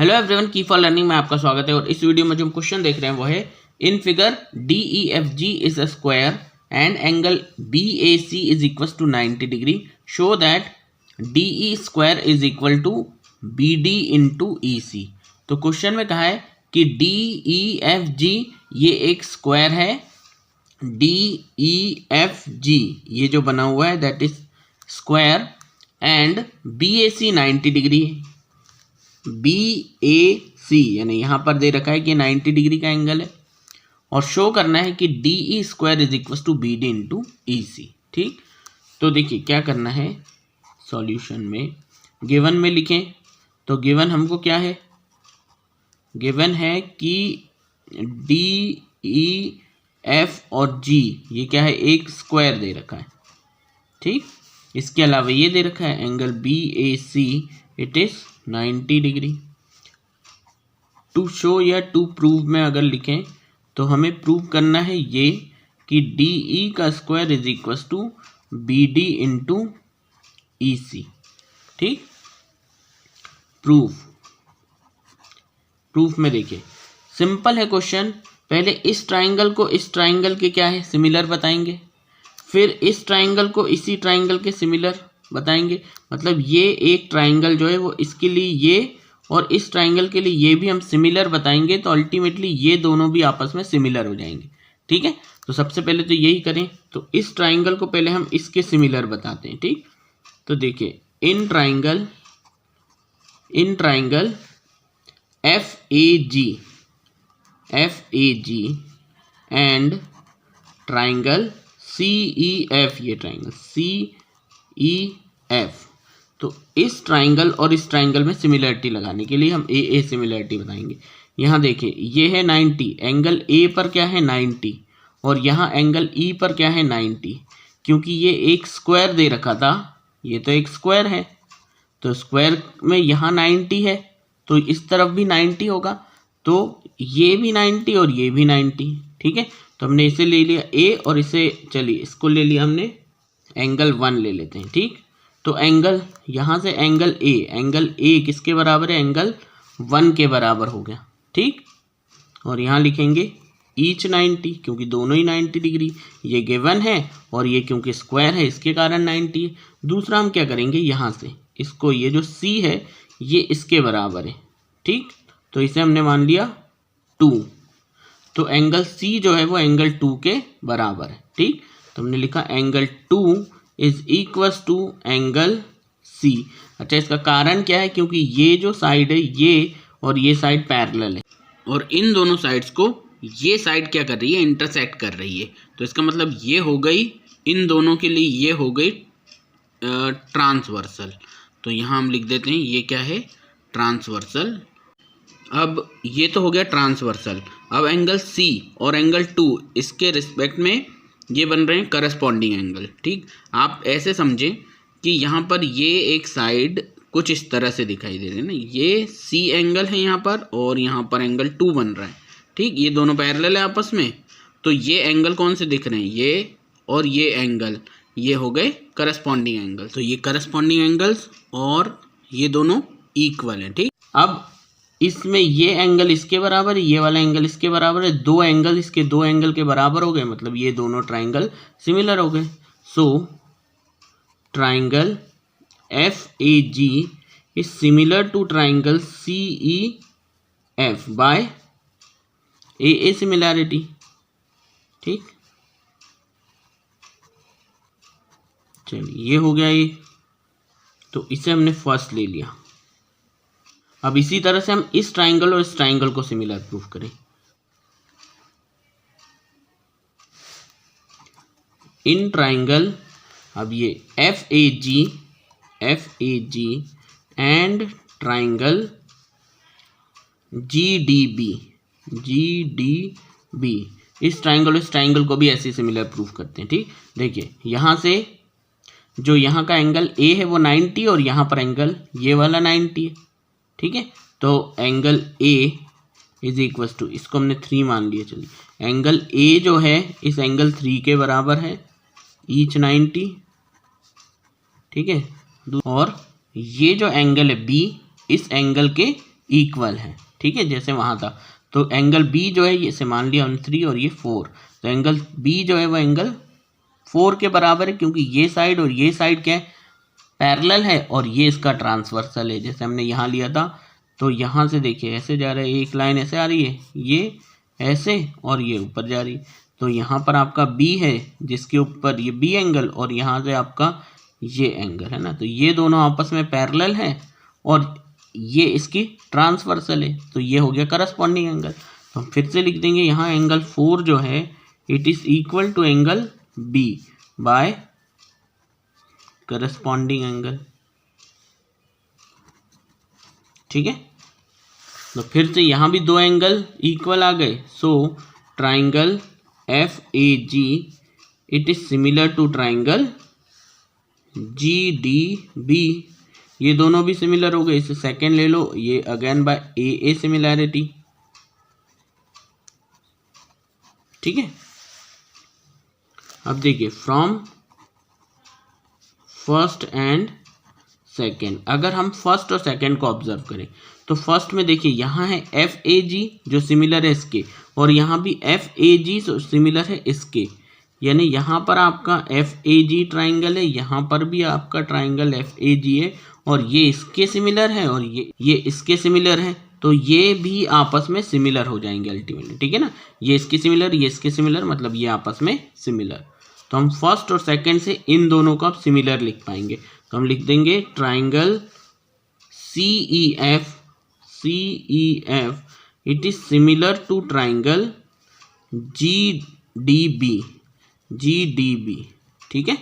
Hello everyone, की for learning में आपका स्वागत है। और इस वीडियो में जो हम क्वेश्चन देख रहे हैं वो है in figure DEFG is a square and angle BAC is equal to 90 degree. Show that DE square is equal to BD into EC। तो क्वेश्चन में कहा है कि DEFG ये एक स्क्वायर है, DEFG ये जो बना हुआ है that is square and BAC 90 degree. BAC यानी यहाँ पर दे रखा है कि 90 डिग्री का एंगल है और शो करना है कि DE square is equal to BD into EC। ठीक, तो देखिए क्या करना है, सॉल्यूशन में गिवन में लिखें। तो गिवन हमको क्या है, गिवन है कि DEF और G ये क्या है, एक स्क्वायर दे रखा है। ठीक, इसके अलावा ये दे रखा है angle BAC it is 90 degree. To show या टू प्रूव में अगर लिखें तो हमें प्रूव करना है ये कि DE का square is equal to BD into EC। ठीक, प्रूफ में देखिए सिंपल है क्वेश्चन। पहले इस ट्राइंगल को इस ट्राइंगल के क्या है सिमिलर बताएंगे, फिर इस ट्राइंगल को इसी ट्राइंगल के सिमिलर बताएंगे। मतलब ये एक ट्राइंगल जो है वो इसके लिए ये और इस ट्राइंगल के लिए ये भी हम सिमिलर बताएंगे, तो अल्टीमेटली ये दोनों भी आपस में सिमिलर हो जाएंगे। ठीक है, तो सबसे पहले तो यही करें। तो इस ट्राइंगल को पहले हम इसके सिमिलर बताते हैं। ठीक, तो देखिए in triangle FAG and triangle CEF, ये ट्राइंगल CEF। तो इस ट्राइंगल और इस ट्राइंगल में सिमिलरिटी लगाने के लिए हम AA सिमिलरिटी बताएंगे। यहाँ देखिए ये है 90, एंगल A पर क्या है 90 और यहाँ एंगल E पर क्या है 90। क्योंकि ये एक स्क्वायर दे रखा था, ये तो एक स्क्वायर है, तो स्क्वायर में यहाँ 90 है तो इस तरफ भी 90 होगा, तो ये भी 90 और ये भी 90। ठीक है, तो हमने इसे ले लिया A और इसे चलिए इसको ले लिया हमने एंगल 1 ले लेते हैं। ठीक, तो एंगल यहाँ से एंगल A किसके बराबर है, एंगल 1 के बराबर हो गया। ठीक, और यहाँ लिखेंगे ईच 90 क्योंकि दोनों ही 90 डिग्री, ये गिवन है और ये क्योंकि स्क्वायर है इसके कारण 90 है। दूसरा हम क्या करेंगे, यहाँ से इसको ये जो C है ये इसके बराबर है। ठीक, तो इसे हमने मान लिया 2, तो एंगल C जो है वो एंगल 2 के बराबर है। ठीक, तो हमने लिखा angle 2 is equal to angle C। अच्छा, इसका कारण क्या है, क्योंकि ये जो साइड है ये और ये साइड पैरेलल है और इन दोनों साइड्स को ये साइड क्या कर रही है, इंटरसेक्ट कर रही है। तो इसका मतलब ये हो गई, इन दोनों के लिए ये हो गई ट्रांसवर्सल। तो यहाँ हम लिख देते हैं ये क्या है, ट्रांसवर्सल। अब ये तो हो गया ट्रांसवर्सल। अब एंगल C और एंगल 2 इसके रिस्पेक्ट में ये बन रहे हैं करस्पॉन्डिंग एंगल। ठीक, आप ऐसे समझें कि यहाँ पर ये एक साइड कुछ इस तरह से दिखाई दे रही है ना, ये C एंगल है यहाँ पर और यहाँ पर एंगल 2 बन रहा है। ठीक, ये दोनों पैरेलल है आपस में, तो ये एंगल कौन से दिख रहे हैं, ये और ये एंगल, ये हो गए करस्पॉन्डिंग एंगल। तो ये करस्पॉन्डिंग एंगल्स और ये दोनों इक्वल हैं। ठीक, अब इसमें ये एंगल इसके बराबर है, ये वाला एंगल इसके बराबर है, दो एंगल इसके दो एंगल के बराबर हो गए, मतलब ये दोनों ट्राइंगल सिमिलर हो गए। So triangle FAG is similar to triangle CEF by AA similarity. ठीक, चलिए ये हो गया ये, तो इसे हमने फर्स्ट ले लिया। अब इसी तरह से हम इस ट्राइंगल और इस ट्राइंगल को सिमिलर प्रूफ करें। इन ट्राइंगल, अब ये FAG एंड ट्राइंगल GDB, इस ट्राइंगल और इस ट्राइंगल को भी ऐसे सिमिलर प्रूफ करते हैं। ठीक, देखिए यहाँ से जो यहाँ का एंगल A है वो 90 और यहाँ पर एंगल ये वाला 90 है। ठीक है, तो angle A is equal to, इसको हमने 3 मान लिया। चलिए एंगल A जो है इस एंगल 3 के बराबर है, ईच 90। ठीक है, और ये जो एंगल है B इस एंगल के इक्वल है, ठीक है, जैसे वहाँ था। तो एंगल बी जो है ये से मान लिया 3 और ये 4, तो एंगल बी जो है वो एंगल 4 के बराबर है, क्योंकि ये साइड और ये साइड क्या है, पैरेलल है, और ये इसका ट्रांसवर्सल है। जैसे हमने यहाँ लिया था, तो यहाँ से देखिए ऐसे जा रहा है, एक लाइन ऐसे आ रही है, ये ऐसे और ये ऊपर जा रही है। तो यहाँ पर आपका बी है जिसके ऊपर ये बी एंगल, और यहाँ से आपका ये एंगल है ना, तो ये दोनों आपस में पैरेलल है और ये इसकी ट्रांसवर्सल है, तो ये हो गया करस्पॉन्डिंग एंगल। तो हम फिर से लिख देंगे यहाँ एंगल 4 जो है it is equal to angle B by corresponding angle, ठीक है। तो फिर से यहाँ भी दो एंगल इक्वल आ गए। So triangle FAG it is similar to triangle GDB, ये दोनों भी सिमिलर हो गए। इसे सेकेंड ले लो, ये अगेन बाय AA सिमिलैरिटी, ठीक है। अब देखिए फ्रॉम फर्स्ट एंड सेकेंड, अगर हम फर्स्ट और सेकेंड को ऑब्जर्व करें तो फर्स्ट में देखिए यहाँ है FAG जो सिमिलर है इसके, और यहाँ भी FAG सिमिलर है इसके, यानी यहाँ पर आपका FAG ट्राइंगल है, यहाँ पर भी आपका ट्राइंगल FAG है, और ये इसके सिमिलर है और ये इसके सिमिलर है, तो ये भी आपस में सिमिलर हो जाएंगे अल्टीमेटली, ठीक है ना। ये इसके सिमिलर, ये इसके सिमिलर, मतलब ये आपस में सिमिलर। तो हम फर्स्ट और सेकंड से इन दोनों को अब सिमिलर लिख पाएंगे। तो हम लिख देंगे triangle CEF it is similar to triangle GDB, ठीक है।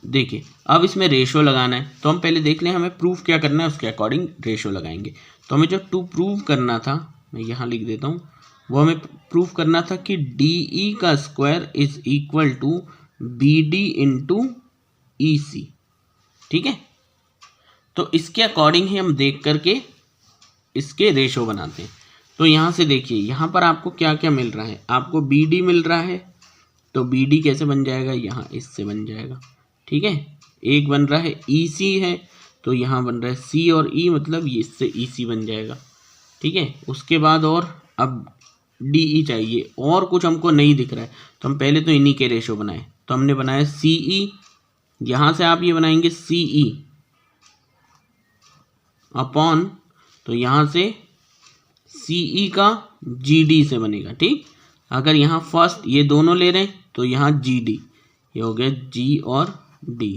देखिए अब इसमें रेशो लगाना है, तो हम पहले देख लें हमें प्रूफ क्या करना है, उसके अकॉर्डिंग रेशो लगाएंगे। तो हमें जो टू प्रूव करना था, मैं यहाँ लिख देता हूँ, वो हमें प्रूफ करना था कि DE का square is equal to BD into EC, ठीक है। तो इसके अकॉर्डिंग ही हम देख करके इसके रेशो बनाते हैं। तो यहाँ से देखिए यहाँ पर आपको क्या क्या मिल रहा है, आपको BD मिल रहा है, तो BD कैसे बन जाएगा, यहाँ इससे बन जाएगा, ठीक है। एक बन रहा है EC है, तो यहाँ बन रहा है C और E, मतलब ये इससे EC बन जाएगा, ठीक है। उसके बाद और अब DE चाहिए, और कुछ हमको नहीं दिख रहा है, तो हम पहले तो इन्हीं के रेशो बनाए। तो हमने बनाया CE, यहाँ से आप ये बनाएंगे CE अपॉन, तो यहाँ से CE का GD से बनेगा, ठीक। अगर यहाँ फर्स्ट ये दोनों ले रहे हैं तो यहाँ GD, ये हो गया G और D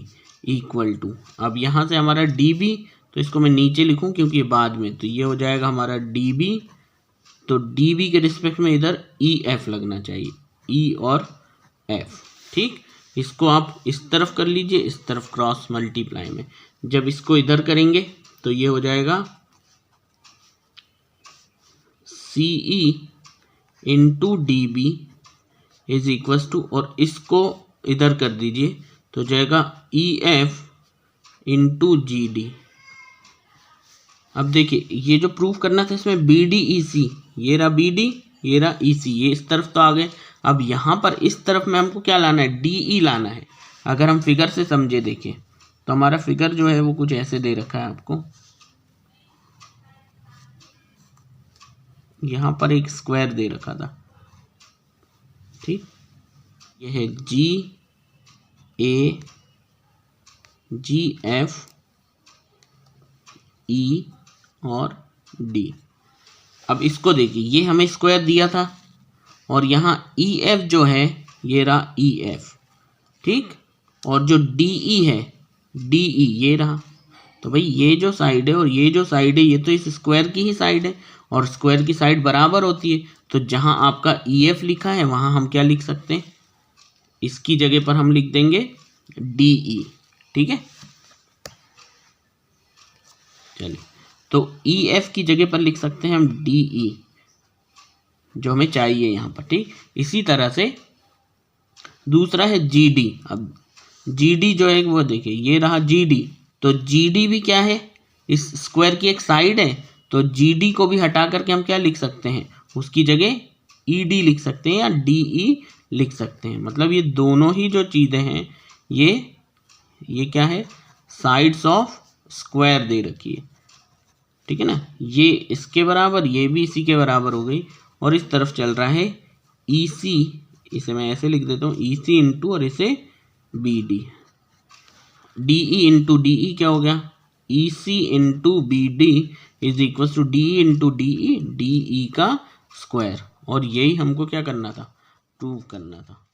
इक्वल टू, अब यहाँ से हमारा DB, तो इसको मैं नीचे लिखूं क्योंकि ये बाद में, तो ये हो जाएगा हमारा DB, तो DB के रिस्पेक्ट में इधर EF लगना चाहिए, E और F, ठीक। इसको आप इस तरफ कर लीजिए, इस तरफ क्रॉस मल्टीप्लाई में, जब इसको इधर करेंगे तो ये हो जाएगा CE into DB is equals to, और इसको इधर कर दीजिए तो जाएगा EF इंटू GD। अब देखिए ये जो प्रूफ करना था इसमें BDEC, ये रहा BD, ये रहा EC, ये इस तरफ तो आ गए। अब यहाँ पर इस तरफ में हमको क्या लाना है, DE लाना है। अगर हम फिगर से समझे देखें तो हमारा फिगर जो है वो कुछ ऐसे दे रखा है आपको, यहाँ पर एक स्क्वायर दे रखा था, ठीक। यह है GF E और D। अब इसको देखिए, ये हमें स्क्वायर दिया था, और यहाँ EF जो है ये रहा EF, ठीक, और जो DE है DE ये रहा। तो भाई ये जो साइड है और ये जो साइड है ये तो इस स्क्वायर की ही साइड है, और स्क्वायर की साइड बराबर होती है। तो जहाँ आपका EF लिखा है वहाँ हम क्या लिख सकते हैं, इसकी जगह पर हम लिख देंगे DE, ठीक है। चलिए, तो EF की जगह पर लिख सकते हैं हम DE, जो हमें चाहिए यहाँ पर, ठीक। इसी तरह से दूसरा है GD। अब GD जो है वो देखिए ये रहा GD, तो GD भी क्या है, इस स्क्वायर की एक साइड है, तो GD को भी हटा करके हम क्या लिख सकते हैं, उसकी जगह ED लिख सकते हैं या DE लिख सकते हैं। मतलब ये दोनों ही जो चीज़ें हैं ये क्या है, साइड्स ऑफ स्क्वायर दे रखी है, ठीक है ना। ये इसके बराबर, ये भी इसी के बराबर हो गई, और इस तरफ चल रहा है EC, इसे मैं ऐसे लिख देता हूँ EC इंटू और इसे BD, DE इंटू DE क्या हो गया, EC into BD is equal to DE into DE, DE का स्क्वायर। और यही हमको क्या करना था, प्रूव करना था।